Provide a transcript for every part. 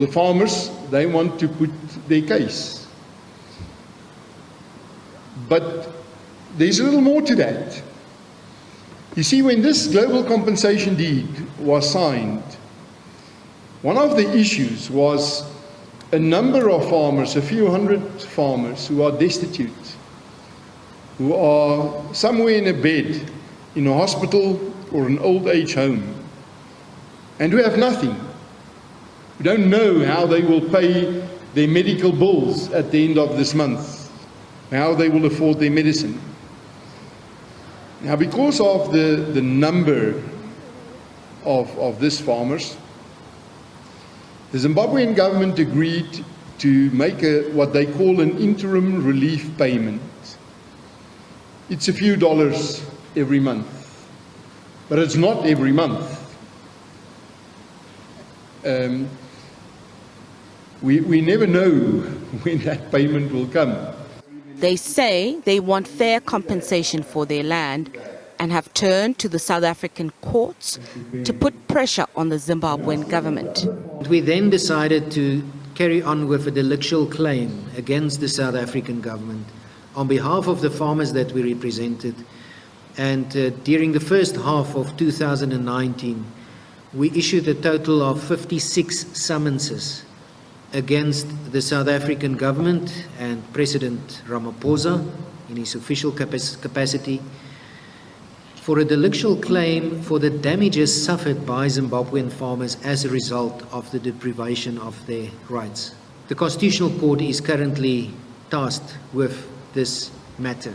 The farmers, they want to put their case. But there's a little more to that. You see, when this global compensation deed was signed, one of the issues was a number of farmers, a few hundred farmers who are destitute, who are somewhere in a bed, in a hospital or an old age home, and who have nothing. We don't know how they will pay their medical bills at the end of this month, how they will afford their medicine. Now, because of the number of these farmers, the Zimbabwean government agreed to make what they call an interim relief payment. It's a few dollars every month, but it's not every month. We never know when that payment will come. They say they want fair compensation for their land and have turned to the South African courts to put pressure on the Zimbabwean government. We then decided to carry on with a delictual claim against the South African government on behalf of the farmers that we represented. And during the first half of 2019, we issued a total of 56 summonses against the South African government and President Ramaphosa in his official capacity for a delictual claim for the damages suffered by Zimbabwean farmers as a result of the deprivation of their rights. The Constitutional Court is currently tasked with this matter.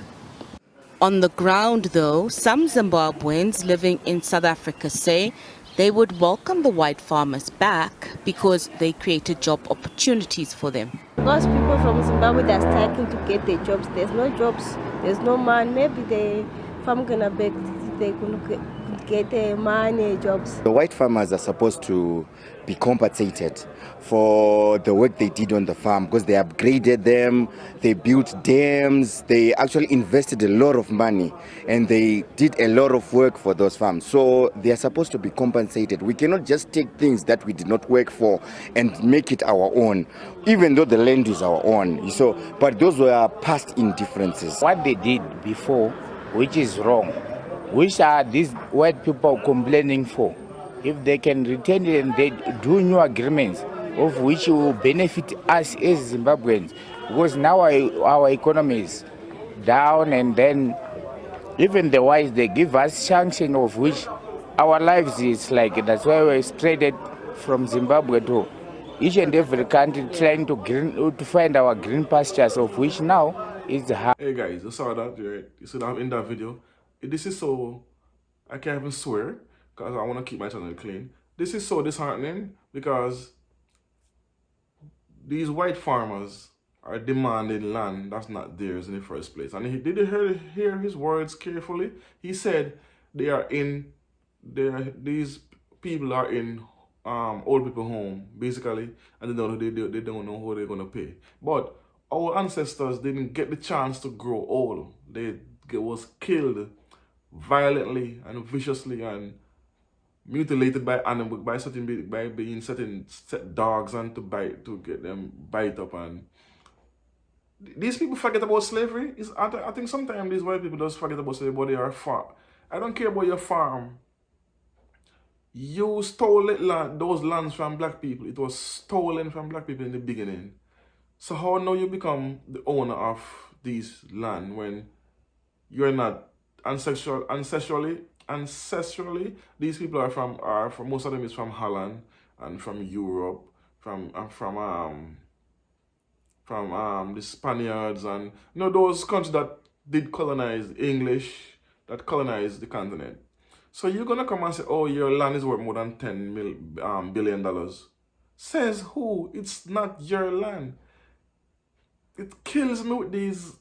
On the ground, though, some Zimbabweans living in South Africa say they would welcome the white farmers back because they created job opportunities for them. Because people from Zimbabwe, they're struggling to get their jobs. There's no jobs, there's no money. Maybe the farm gonna beg, they could get money, jobs. The white farmers are supposed to be compensated for the work they did on the farm because they upgraded them, they built dams, they actually invested a lot of money and they did a lot of work for those farms. So they are supposed to be compensated. We cannot just take things that we did not work for and make it our own, even though the land is our own. So, but those were past indifferences. What they did before, which is wrong, which are these white people complaining for? If they can retain it and they do new agreements of which will benefit us as Zimbabweans, because now our economy is down, and then even the whites, they give us sanction of which our lives is like, that's why we're traded from Zimbabwe to each and every country trying to find our green pastures, of which now is hard. Hey guys, you saw that, right? You saw that in that video. This is so, I can't even swear because I want to keep my channel clean. This is so disheartening because these white farmers are demanding land that's not theirs in the first place. And did you hear his words carefully? He said these people are in old people home, basically, and they don't know who they're going to pay. But our ancestors didn't get the chance to grow old. They was killed violently and viciously and mutilated by animals, by being set dogs and to get them bite up. And these people forget about slavery. I think sometimes these white people just forget about slavery, but they are far. I don't care about your farm. You stole those lands from black people. It was stolen from black people in the beginning. So how now you become the owner of these land when you're not ancestrally, these people are from most of them is from Holland and from Europe, from the Spaniards and those countries that did colonize English, that colonized the continent. So you're gonna come and say, oh, your land is worth more than $10 billion. Says who? It's not your land. It kills me with these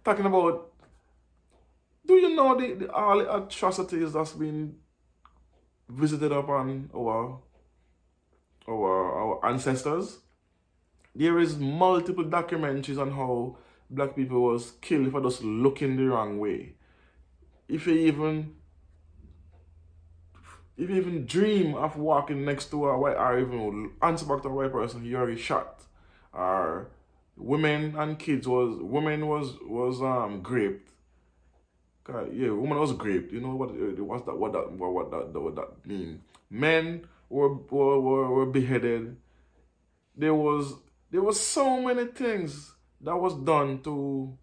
talking about. Do you know all the atrocities that's been visited upon our ancestors? There is multiple documentaries on how black people was killed for just looking the wrong way. If you if you even dream of walking next to a white, or even answer back to a white person, you already shot. Or women and kids women was raped. Yeah, woman was raped. You know what that mean? Men were beheaded. There was so many things that was done to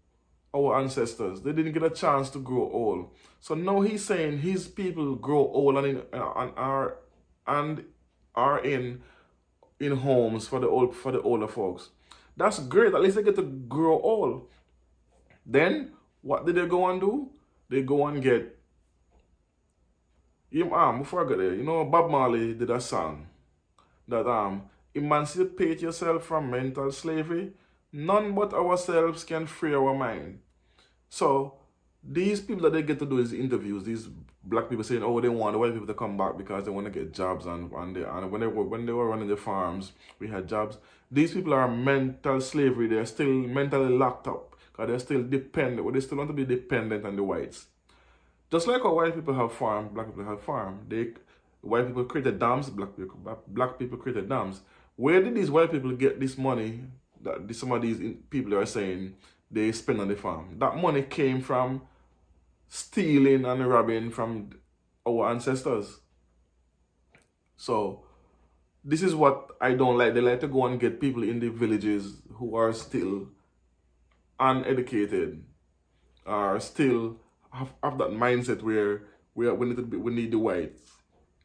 our ancestors. They didn't get a chance to grow old. So now he's saying his people grow old and are in homes for the older folks. That's great. At least they get to grow old. Then what did they go and do? They go and get before I get there, Bob Marley did a song that emancipate yourself from mental slavery. None but ourselves can free our mind. So these people that they get to do is interviews, these black people saying, oh, they want the white people to come back because they want to get jobs, and when they were running the farms, we had jobs. These people are mental slavery. They're still mentally locked up because they're still dependent. They still want to be dependent on the whites. Just like how white people have farm, black people have farm. White people created dams, black people created dams. Where did these white people get this money that some of these people are saying they spend on the farm? That money came from stealing and robbing from our ancestors. So this is what I don't like. They like to go and get people in the villages who are still uneducated, are still have that mindset where we need the whites.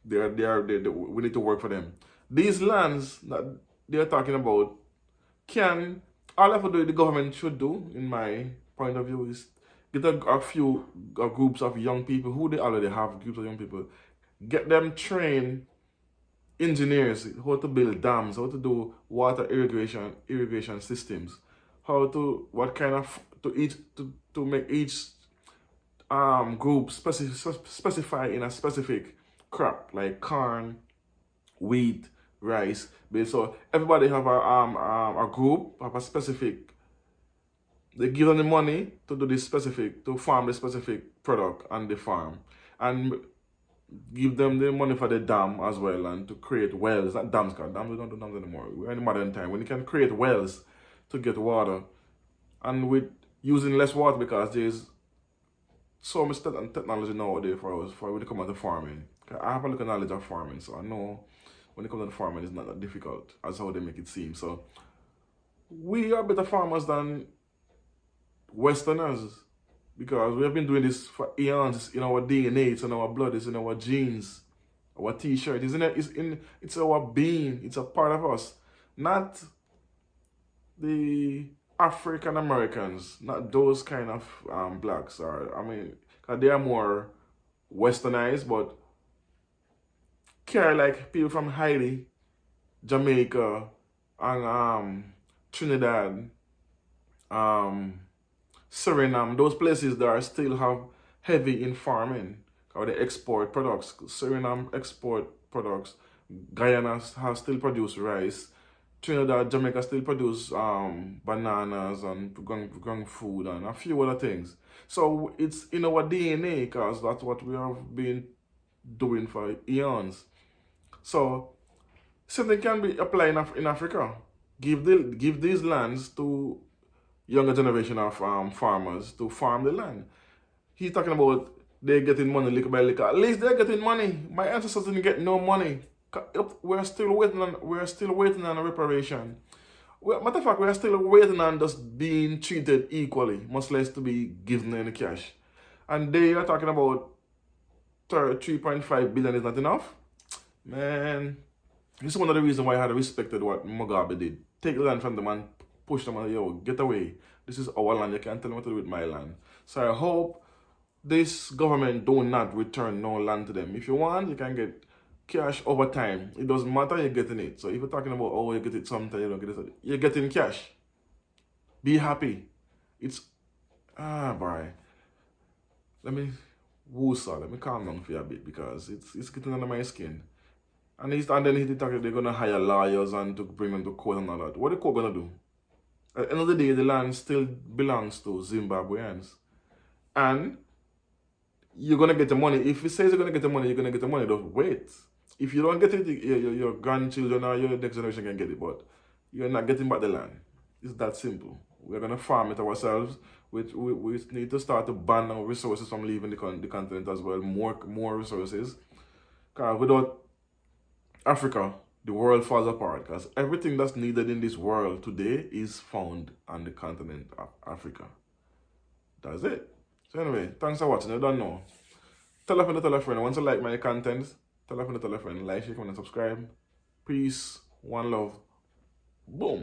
We need to work for them. These lands that they're talking about all of the government should do, in my point of view, is get a few groups of young people who they already have groups of young people, get them trained engineers, how to build dams, how to do water irrigation systems, to make each group specify in a specific crop like corn, wheat, rice. So everybody have a group, have a specific. They give them the money to do to farm the specific product on the farm, and give them the money for the dam as well, and to create wells. Not dams, because dams, we don't do dams anymore. We're in modern time when you can create wells to get water, and with using less water because there's so much technology nowadays for when it comes to farming. I have a little knowledge of farming, so I know when it comes to farming, it's not that difficult as how they make it seem. So we are better farmers than Westerners, because we have been doing this for eons. It's in our DNA, it's in our blood, it's in our genes, our t-shirt, it's our being, it's a part of us. Not the African Americans, not those kind of blacks, cause they are more westernized, but care like people from Haiti, Jamaica, and Trinidad, Suriname, those places that are still have heavy in farming, or they export products. Suriname export products. Guyana has still produce rice. Trinidad, Jamaica still produce bananas and ground food and a few other things. So it's in our DNA, because that's what we have been doing for eons. So something can be applied in Africa. Give these lands to younger generation of farmers to farm the land. He's talking about they're getting money lick by lick. At least they're getting money. My ancestors didn't get no money. We're still waiting on a reparation. Matter of fact, we're still waiting on just being treated equally, much less to be given any cash. And they are talking about 3.5 billion is not enough. Man, this is one of the reasons why I had respected what Mugabe did. Take the land from them and push them and yo, get away. This is our land. You can't tell me what to do with my land. So I hope this government do not return no land to them. If you want, you can get cash over time. It doesn't matter, you're getting it. So if you're talking about, oh, you get it sometime, you don't get it, you're getting cash. Be happy. It's, boy. Let me calm down for a bit, because it's getting under my skin. And then he's talking, they're going to hire lawyers and to bring them to court and all that. What are the court going to do? At the end of the day, the land still belongs to Zimbabweans. And you're gonna get the money. If it says you're gonna get the money, you're gonna get the money. Don't wait. If you don't get it, your grandchildren or your next generation can get it, but you're not getting back the land. It's that simple. We're gonna farm it ourselves. We need to start to ban our resources from leaving the continent as well. More resources. Because without Africa, the world falls apart. Because everything that's needed in this world today is found on the continent of Africa. That's it. So anyway, thanks for watching. I don't know. Tell a friend. Once you like my content, tell a friend. Like, share, comment, and subscribe. Peace. One love. Boom.